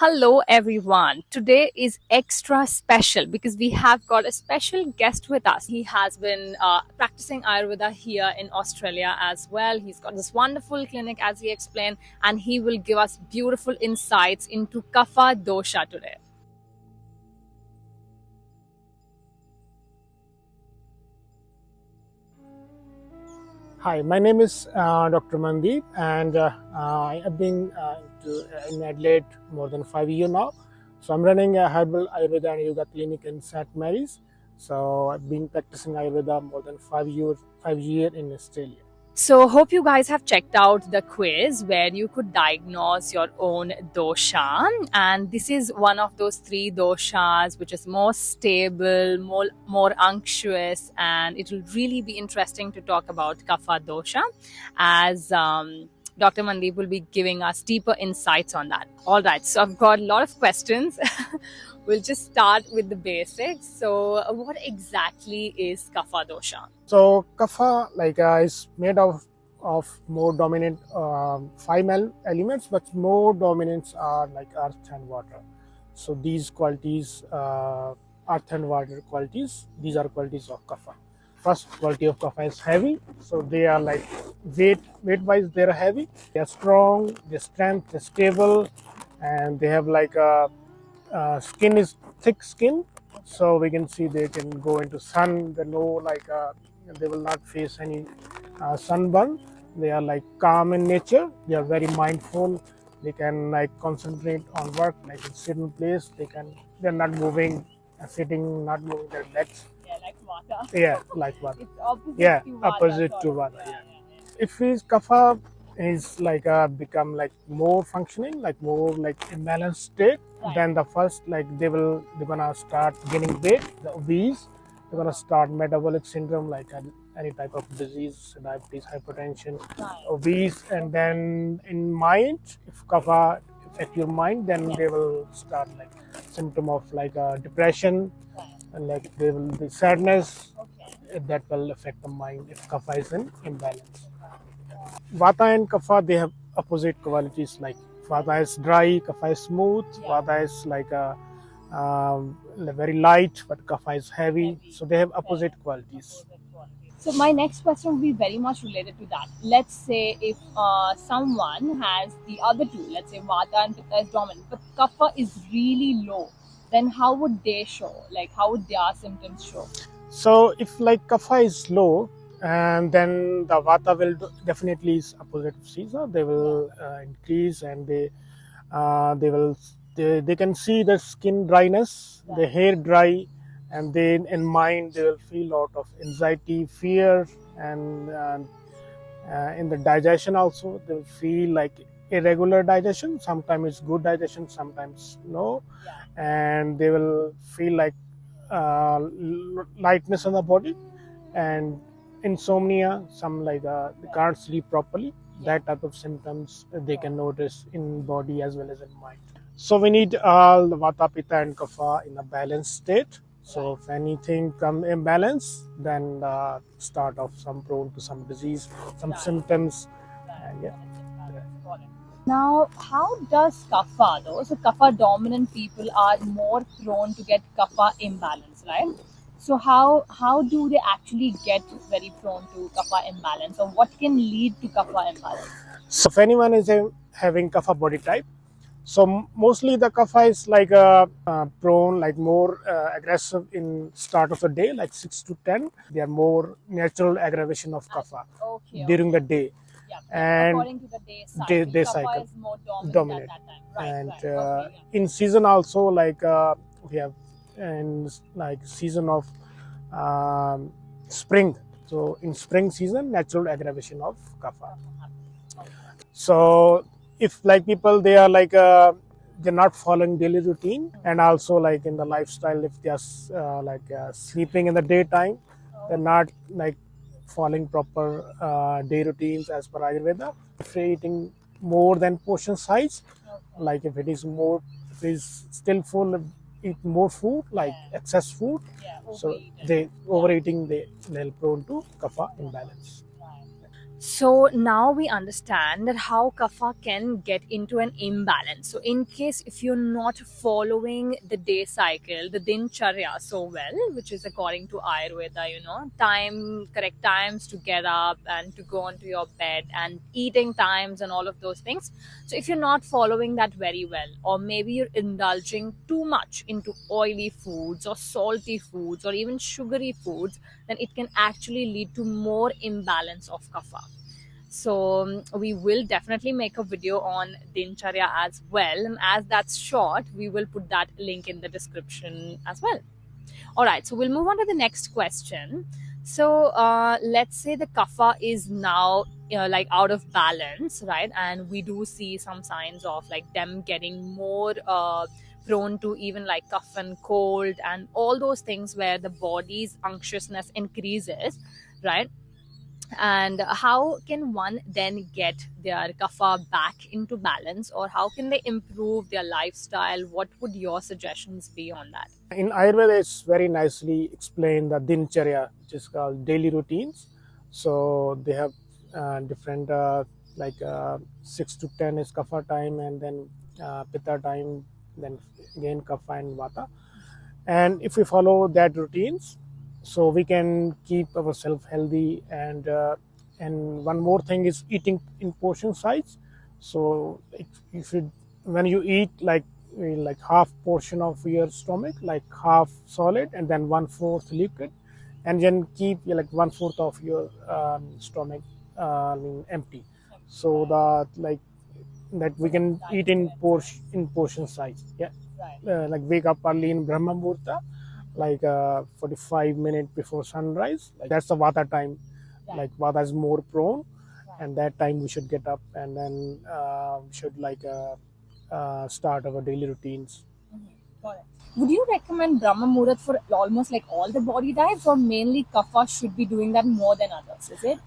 Hello, everyone. Today is extra special because we have got a special guest with us. He has been practicing Ayurveda here in Australia as well. He's got this wonderful clinic, as he explained, and he will give us beautiful insights into Kapha Dosha today. Hi, my name is Dr. Mandeep, and I have been in Adelaide more than 5 years now. So I'm running a herbal Ayurveda and yoga clinic in St. Mary's. So I've been practicing Ayurveda more than 5 years in Australia. So, hope you guys have checked out the quiz where you could diagnose your own dosha. And this is one of those three doshas which is more stable, more unctuous, and it will really be interesting to talk about Kapha Dosha as Dr. Mandeep will be giving us deeper insights on that. All right, so I've got a lot of questions. We'll just start with the basics. So, what exactly is Kapha Dosha? So Kapha is made of more dominant five elements, but more dominants are like earth and water. So these qualities, earth and water qualities, these are qualities of Kapha. First quality of Kapha is heavy. So they are like weight wise they are heavy. They are strong, they're strength, they're stable, and they have like skin is thick skin. So we can see they can go into sun. They will not face any sunburn. They are like calm in nature. They are very mindful. They can like concentrate on work, like in certain place. They're not moving, sitting, not moving their legs. Yeah, like Vata. Yeah, like Vata. It's opposite Yeah, to Vata. opposite to Vata. Yeah. If his Kapha is like become like more functioning, like more like imbalanced state, Right. then the first like they're gonna start gaining weight, the obese. They're gonna start metabolic syndrome like any type of disease, diabetes, hypertension, Right. obese, and then in mind, if Kapha affect your mind, then they will start like symptom of like depression, Right. and like there will be sadness. Okay. That will affect the mind if Kapha is in imbalance. Vata and Kapha, they have opposite qualities. Like Vata is dry, Kapha is smooth. Yeah. Vata is like very light, but Kapha is heavy. So they have opposite qualities. So my next question will be very much related to that. Let's say if someone has the other two, let's say Vata and Pitta is dominant, but Kapha is really low, then how would they show? Like how would their symptoms show? So if like Kapha is low, and then the Vata will definitely is opposite of Caesar. They will increase, and they can see the skin dryness, the hair dry, and then in mind they will feel a lot of anxiety, fear, and in the digestion also they will feel like irregular digestion. Sometimes it's good digestion, sometimes no, and they will feel like lightness on the body and insomnia. Some like they can't sleep properly. That type of symptoms they can notice in body as well as in mind. So we need all the Vata, Pitta, and Kapha in a balanced state. So if anything come imbalance, then start of some prone to some disease, some symptoms, and yeah. Now, how does Kapha though? So Kapha dominant people are more prone to get Kapha imbalance, right? So how do they actually get very prone to Kapha imbalance, or what can lead to Kapha imbalance? So if anyone is having Kapha body type, so mostly the Kapha is like prone, like more aggressive in start of the day, like 6 to 10. They are more natural aggravation of Kapha during the day. Yeah, and according to the day day Kapha cycle is more dominant at that time. Right, and right. Okay, yeah. in season also, like we have in like season of spring. So in spring season, natural aggravation of Kapha. So if like people, they are like they're not following daily routine, and also like in the lifestyle, if they are sleeping in the daytime, they're not like following proper day routines as per Ayurveda. If you're eating more than portion size, like if it is still full, eat more food, like excess food. So they overeating, they're prone to Kapha imbalance. So now we understand that how kapha can get into an imbalance. So in case if you're not following the day cycle, the Dinacharya so well, which is according to Ayurveda, correct times to get up and to go onto your bed and eating times and all of those things. So if you're not following that very well, or maybe you're indulging too much into oily foods or salty foods or even sugary foods, then it can actually lead to more imbalance of kapha. So we will definitely make a video on Dinacharya as well. And as that's short, we will put that link in the description as well. All right, so we'll move on to the next question. So let's say the kapha is now like out of balance, right? And we do see some signs of like them getting more prone to even like cough and cold and all those things where the body's anxiousness increases, right? And how can one then get their kapha back into balance, or how can they improve their lifestyle? What would your suggestions be on that? In Ayurveda, it's very nicely explained the Dinacharya, which is called daily routines. So they have different 6 to 10 is Kapha time, and then Pitta time, then again Kapha and Vata. And if we follow that routines, so we can keep ourselves healthy. And one more thing is eating in portion size. So you should, when you eat, like half portion of your stomach, like half solid and then 1/4 liquid, and then keep like 1/4 of your stomach empty, so that we can eat in portion size. Yeah. Right. Like wake up early in Brahma Muhurta, like 45 minutes before sunrise. Like that's the Vata time. Right. Like Vata is more prone, Right. and that time we should get up, and then we should start our daily routines. Got it. Would you recommend Brahma Muhurat for almost like all the body types, or mainly kapha should be doing that more than others? Is it?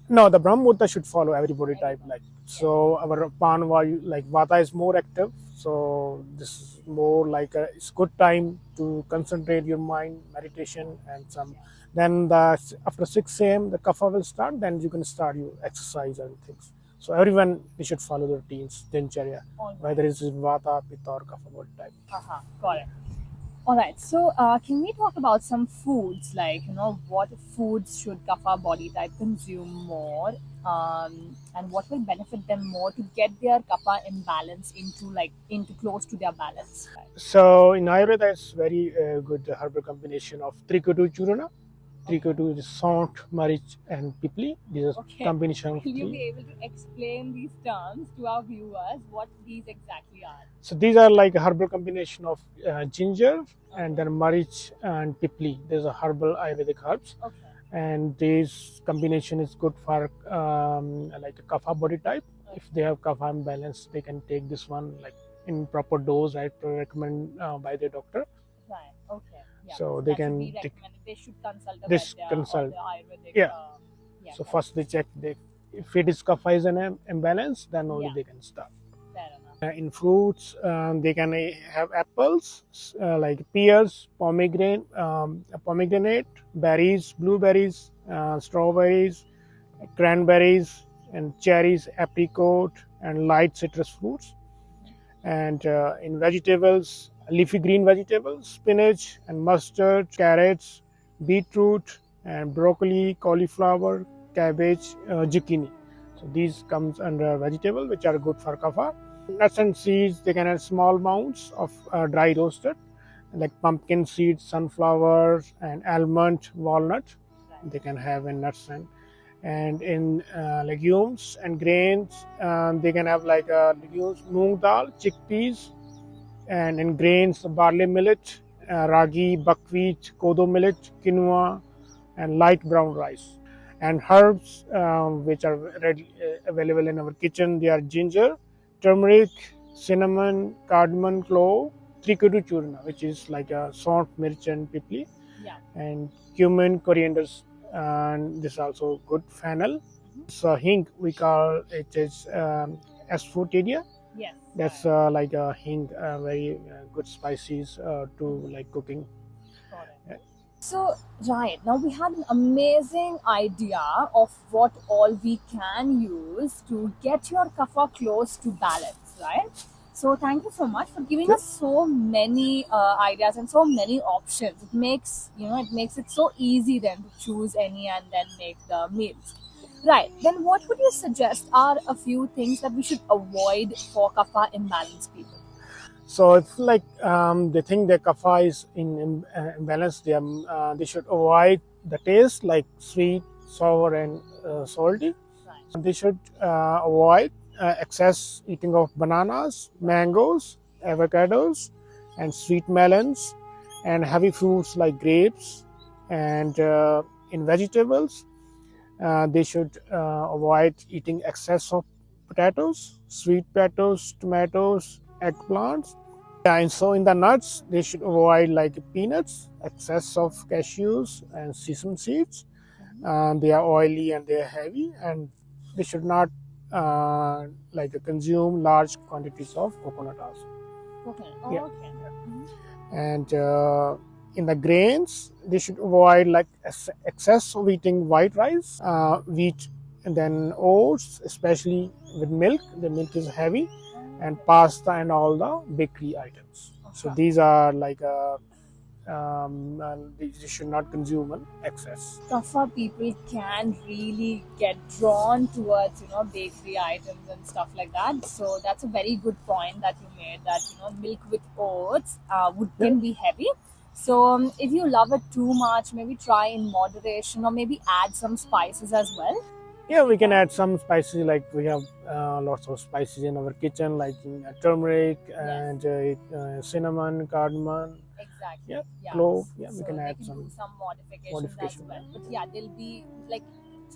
No, the Brahma Muhurta should follow every body type. Like, so our Panvayu, like Vata is more active. So this is more like it's good time to concentrate your mind, meditation, and some. Then after 6 a.m. the Kapha will start. Then you can start your exercise and things. So everyone, they should follow the routines, Dinacharya, whether it's Vata, Pitta, or Kapha body type. Got it. All right. So can we talk about some foods, like what foods should kapha body type consume more, and what will benefit them more to get their kapha imbalance into close to their balance? So in Ayurveda, it's very good herbal combination of Trikutu Churana. Trikutu is Sont, Marich, and Pipli. These are combination of Will you three. be able to explain these terms to our viewers, what these exactly are? So these are like a herbal combination of ginger and then Marich and Pipli. These are herbal Ayurvedic herbs. Okay. And this combination is good for like a kapha body type. If they have kapha imbalance, they can take this one like in proper dose. I recommend by the doctor. Right. Okay. Yeah. So they can take. They should consult a This Vaidya consult. or the Ayurvedic. Yeah. So first they check if it is kapha is an imbalance, then only they can start. Fair enough. In fruits, they can have apples, like pears, pomegranate, berries, blueberries, strawberries, cranberries, and cherries, apricot, and light citrus fruits. And in vegetables, leafy green vegetables, spinach and mustard, carrots, beetroot, and broccoli, cauliflower, cabbage, zucchini. So these comes under vegetable, which are good for kapha. Nuts and seeds, they can have small amounts of dry roasted, like pumpkin seeds, sunflower, and almond, walnut. They can have in nuts. And in legumes and grains, they can have like legumes, moong dal, chickpeas, and in grains, barley millet, ragi, buckwheat, kodo millet, quinoa, and light brown rice. And herbs, which are readily available in our kitchen, they are ginger, turmeric, cinnamon, cardamom, clove, Trikutu Churna, which is like a Sont, Mirch, and Pipli, and cumin, coriander, and this is also good fennel. So hing, we call it is asphoteria. Yes. That's like a hing, very good spices to like cooking. So, right now we had an amazing idea of what all we can use to get your kapha close to balance, right? So, thank you so much for giving us so many ideas and so many options. It makes it so easy then to choose any and then make the meals. Right. Then, what would you suggest are a few things that we should avoid for kapha imbalance people? So if they think their kapha is in imbalance, they should avoid the taste like sweet, sour, and salty. Right. They should avoid excess eating of bananas, mangoes, avocados, and sweet melons, and heavy fruits like grapes. And in vegetables, they should avoid eating excess of potatoes, sweet potatoes, tomatoes, eggplants. And so in the nuts, they should avoid like peanuts, excess of cashews and sesame seeds. They are oily and they are heavy, and they should not consume large quantities of coconut also. Okay. Yeah. Okay. And in the grains, they should avoid like excess of eating white rice, wheat, and then oats, especially with milk. The milk is heavy, and pasta and all the bakery items. So these are like you should not consume in excess. Kapha people can really get drawn towards bakery items and stuff like that. So that's a very good point that you made, that milk with oats can be heavy. So if you love it too much, maybe try in moderation, or maybe add some spices as well. Yeah, we can add some spices, like we have lots of spices in our kitchen, like turmeric and cinnamon, cardamom. Exactly. Yeah, clove. Yeah, so we can add do some modifications as well. But yeah, they'll be like,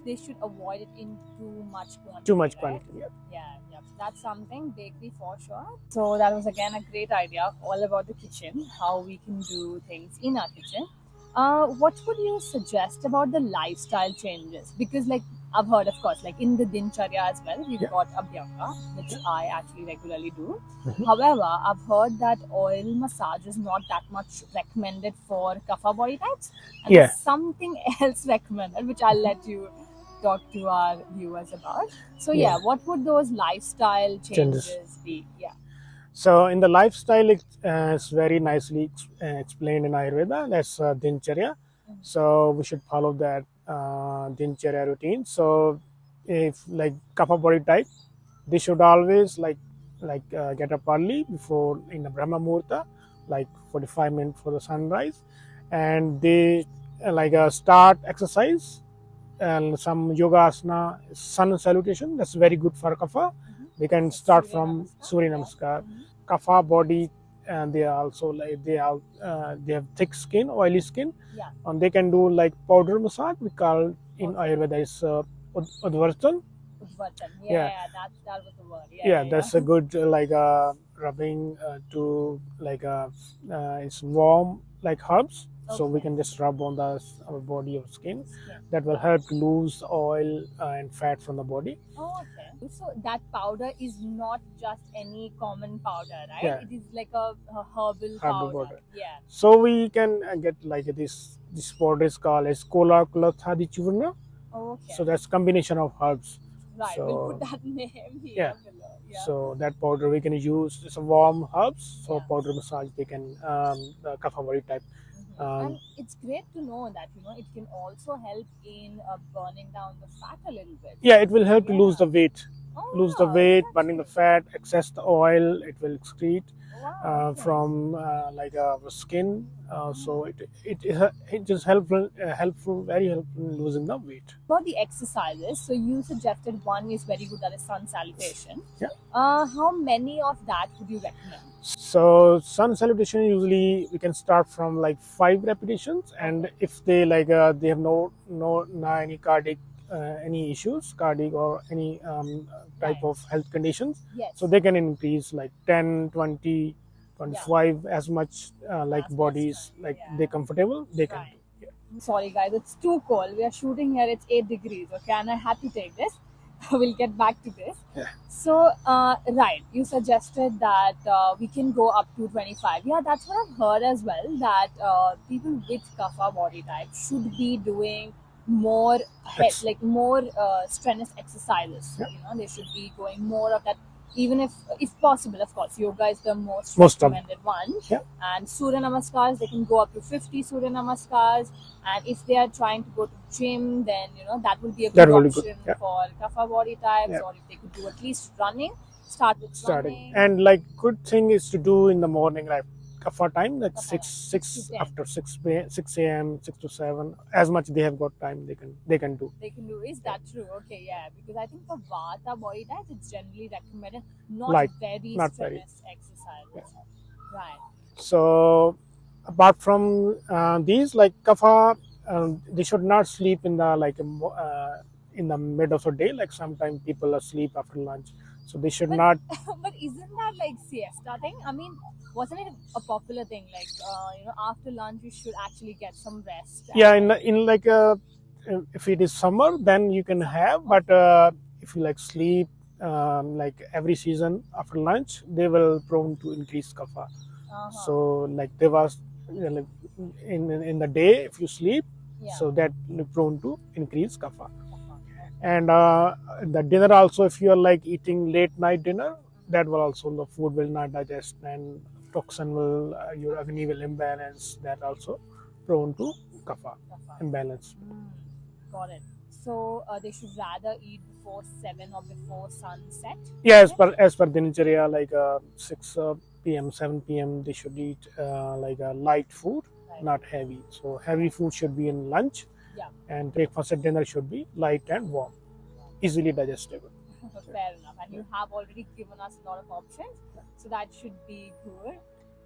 they should avoid it in too much quantity. Too much right? quantity. Yeah. Yeah. That's something bakery for sure. So that was again a great idea, all about the kitchen, how we can do things in our kitchen. What would you suggest about the lifestyle changes? Because like I've heard, of course, like in the Dinacharya as well, we've got Abhyanga, which I actually regularly do. However, I've heard that oil massage is not that much recommended for kapha body types. And there's something else recommended, which I'll let you talk to our viewers about. So what would those lifestyle changes be? Yeah. So in the lifestyle, it's very nicely explained in Ayurveda. That's Dinacharya. So we should follow that Dinacharya routine. So if like kapha body type, they should always get up early before in the Brahma Muhurta, like 45 minutes for the sunrise, and they start exercise and some yoga asana, sun salutation. That's very good for kapha. They can start from Surya Namaskar. Kapha body, and they are also they have thick skin, oily skin, and they can do like powder massage. We call in Ayurveda is Udvartan. That was the word. That's a good rubbing to it's warm like herbs. So we can just rub on our body or skin. That will help to lose oil and fat from the body. Okay. So that powder is not just any common powder, right? Yeah. It is like a herbal powder. Yeah. So we can get like this powder is called as Kola Kulathadi Churna. Okay. So that's combination of herbs. Right. So, we'll put that name here below. Yeah. So that powder we can use. It's a warm herbs. So powder massage they can the kapha body type. And it's great to know that it can also help in burning down the fat a little bit. Yeah, it will help to lose the weight. Burning the fat, excess the oil. It will excrete from our skin. So it just helpful, very helpful in losing the weight. About the exercises, so you suggested one is very good, that is sun salutation. Yeah. How many of that would you recommend? So sun salutation, usually we can start from like 5 repetitions, and if they they have no any cardiac any issues, cardiac or any type of health conditions, so they can increase like 10, 20, 25 as much bodies they're comfortable, they can do. Sorry guys, it's too cold. We are shooting here, it's 8 degrees, okay, and I had to take this. we'll get back to this. Yeah. So, right, you suggested that we can go up to 25. Yeah, that's what I've heard as well, that people with kapha body type should be doing more more strenuous exercises. Yeah. You know, they should be going more of that. Even if possible, of course, yoga is the most recommended one. Yeah. And Surya Namaskars, they can go up to 50 Surya Namaskars. And if they are trying to go to gym, then that will be a good option for kapha body types. Or if they could do at least running, start with running. And good thing is to do in the morning, like kapha time, like 6 after 6 a.m., 6 to 7, as much they have got time, they can do. Is that true? Okay, yeah, because I think for vata body types, it's generally recommended not very strenuous exercises. Right. So apart from these, like kapha, they should not sleep in the in the mid of the day. Like sometimes people asleep after lunch, so they should not. But isn't that like siesta thing? I mean, wasn't it a popular thing? Like after lunch you should actually get some rest. Yeah, if it is summer, then you can have. But if you sleep every season after lunch, they will prone to increase kapha. So there was in the day, if you sleep, so that prone to increase kapha. And the dinner also, if you are eating late night dinner, that will also, the food will not digest, and toxin will, your agni will imbalance. That also prone to kapha imbalance. Got it. So they should rather eat before 7 or before sunset? Yeah, as per Dinacharya, 6 p.m., 7 p.m. they should eat a light food, not heavy. So heavy food should be in lunch, and breakfast and dinner should be light and warm, easily digestible. Fair enough. And you have already given us a lot of options, so that should be good.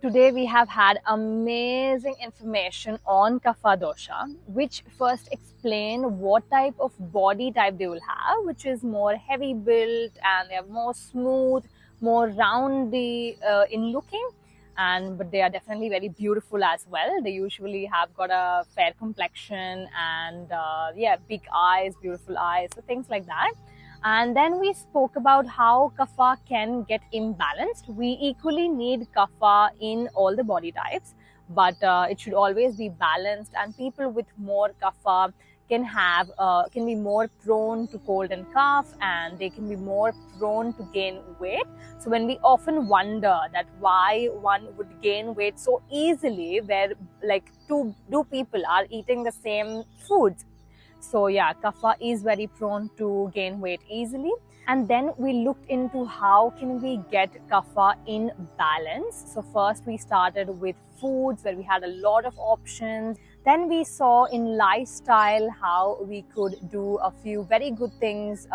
Today we have had amazing information on Kapha Dosha, which first explain what type of body type they will have, which is more heavy built and they are more smooth, more roundy in looking. But they are definitely very beautiful as well. They usually have got a fair complexion and big eyes, beautiful eyes, so things like that. And then we spoke about how kapha can get imbalanced. We equally need kapha in all the body types, but it should always be balanced. And people with more kapha can be more prone to cold and cough, and they can be more prone to gain weight. So when we often wonder that why one would gain weight so easily, where two people are eating the same foods. So yeah, kapha is very prone to gain weight easily. And then we looked into how can we get kapha in balance. So first we started with foods, where we had a lot of options. Then we saw in lifestyle how we could do a few very good things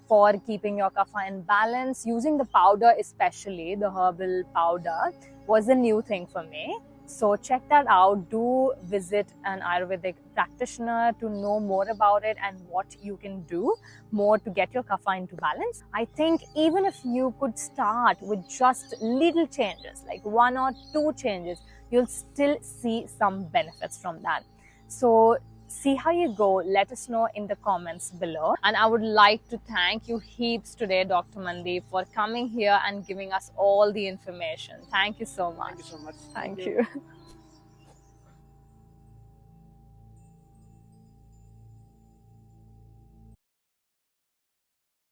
for keeping your kapha in balance. Using the powder, especially the herbal powder, was a new thing for me. So check that out. Do visit an Ayurvedic practitioner to know more about it and what you can do more to get your kapha into balance. I think even if you could start with just little changes, like 1 or 2 changes, you'll still see some benefits from that. So see how you go. Let us know in the comments below. And I would like to thank you heaps today, Dr. Mandeep, for coming here and giving us all the information. Thank you so much. Thank you so much. Thank you.